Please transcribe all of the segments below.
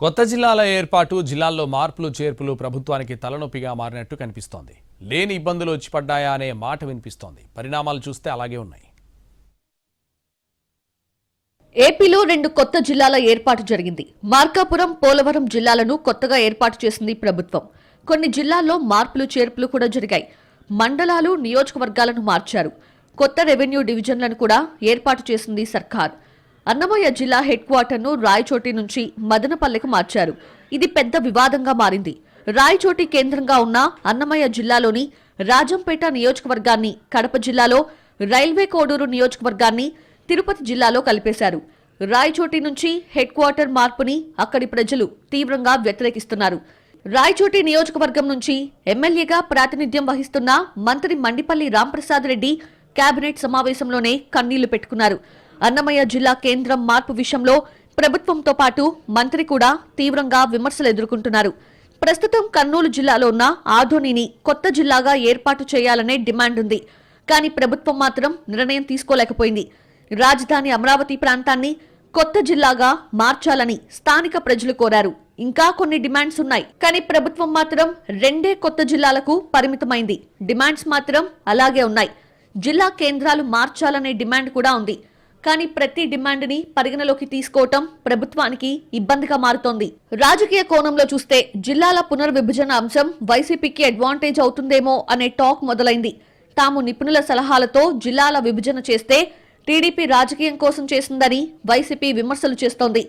కొత్త జిల్లాల ఏర్పాటు, జిల్లాల్లో మార్పులు చేర్పులు ప్రభుత్వానికి తలనొప్పిగా మారినట్టు కనిపిస్తోంది. లేని ఇబ్బందులు వచ్చి పడ్డాయా అనే మాట వినిపిస్తోంది. పరిణామాలు చూస్తే అలాగే ఉన్నాయి. ఏపీలో 2 కొత్త జిల్లాల ఏర్పాటు జరిగింది. మార్కాపురం, పోలవరం జిల్లాలను కొత్తగా ఏర్పాటు చేసింది ప్రభుత్వం. కొన్ని జిల్లాల్లో మార్పులు చేర్పులు కూడా జరిగాయి. మండలాలు, నియోజకవర్గాలను మార్చారు. కొత్త రెవెన్యూ డివిజన్లను కూడా ఏర్పాటు చేసింది సర్కార్. అన్నమయ్య జిల్లా హెడ్ క్వార్టర్ను రాయచోటి నుంచి మదనపల్లెకు మార్చారు. ఇది పెద్ద వివాదంగా మారింది. రాయచోటి కేంద్రంగా ఉన్న అన్నమయ్య జిల్లాలోని రాజంపేట నియోజకవర్గాన్ని, కడప జిల్లాలో రైల్వే కోడూరు నియోజకవర్గాన్ని తిరుపతి జిల్లాలో కలిపేశారు. రాయచోటి నుంచి హెడ్ క్వార్టర్ మార్పుని అక్కడి ప్రజలు తీవ్రంగా వ్యతిరేకిస్తున్నారు. రాయచోటి నియోజకవర్గం నుంచి ఎమ్మెల్యేగా ప్రాతినిధ్యం వహిస్తున్న మంత్రి మండిపల్లి రాంప్రసాద్ రెడ్డి కేబినెట్ సమావేశంలోనే కన్నీళ్లు పెట్టుకున్నారు. అన్నమయ్య జిల్లా కేంద్రం మార్పు విషయంలో ప్రభుత్వంతో పాటు మంత్రి కూడా తీవ్రంగా విమర్శలు ఎదుర్కొంటున్నారు. ప్రస్తుతం కర్నూలు జిల్లాలో ఉన్న ఆదోనిని కొత్త జిల్లాగా ఏర్పాటు చేయాలనే డిమాండ్ ఉంది. కానీ ప్రభుత్వం మాత్రం నిర్ణయం తీసుకోలేకపోయింది. రాజధాని అమరావతి ప్రాంతాన్ని కొత్త జిల్లాగా మార్చాలని స్థానిక ప్రజలు కోరారు. ఇంకా కొన్ని డిమాండ్స్ ఉన్నాయి. కానీ ప్రభుత్వం మాత్రం 2 కొత్త జిల్లాలకు పరిమితమైంది. డిమాండ్స్ మాత్రం అలాగే ఉన్నాయి. జిల్లా కేంద్రాలు మార్చాలనే డిమాండ్ కూడా ఉంది. కానీ ప్రతి డిమాండ్ని పరిగణలోకి తీసుకోవటం ప్రభుత్వానికి ఇబ్బందిగా మారుతోంది. రాజకీయ కోణంలో చూస్తే జిల్లాల పునర్విభజన అంశం వైసీపీకి అడ్వాంటేజ్ అవుతుందేమో అనే టాక్ మొదలైంది. తాము నిపుణుల సలహాలతో జిల్లాల విభజన చేస్తే టీడీపీ రాజకీయం కోసం చేసిందని వైసీపీ విమర్శలు చేస్తోంది.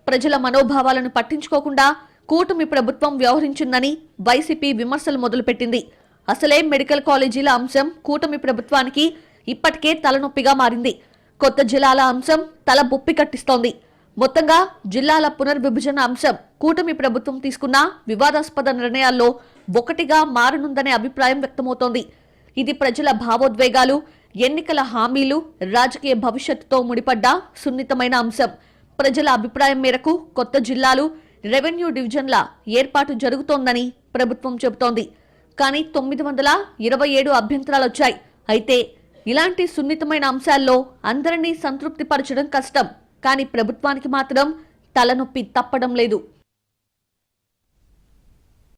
ప్రజల మనోభావాలను పట్టించుకోకుండా కూటమి ప్రభుత్వం వ్యవహరించిందని వైసీపీ విమర్శలు మొదలుపెట్టింది. అసలే మెడికల్ కాలేజీల అంశం కూటమి ప్రభుత్వానికి ఇప్పటికే తలనొప్పిగా మారింది. కొత్త జిల్లాల అంశం తల బొప్పి కట్టిస్తోంది. మొత్తంగా జిల్లాల పునర్విభజన అంశం కూటమి ప్రభుత్వం తీసుకున్న వివాదాస్పద నిర్ణయాల్లో ఒకటిగా మారనుందనే అభిప్రాయం వ్యక్తమవుతోంది. ఇది ప్రజల భావోద్వేగాలు, ఎన్నికల హామీలు, రాజకీయ భవిష్యత్తుతో ముడిపడ్డ సున్నితమైన అంశం. ప్రజల అభిప్రాయం మేరకు కొత్త జిల్లాలు, రెవెన్యూ డివిజన్ల ఏర్పాటు జరుగుతోందని ప్రభుత్వం చెబుతోంది. కానీ 927 అభ్యంతరాలొచ్చాయి. అయితే ఇలాంటి సున్నితమైన అంశాల్లో అందరినీ సంతృప్తిపరచడం కష్టం. కానీ ప్రభుత్వానికి మాత్రం తలనొప్పి తప్పడం లేదు.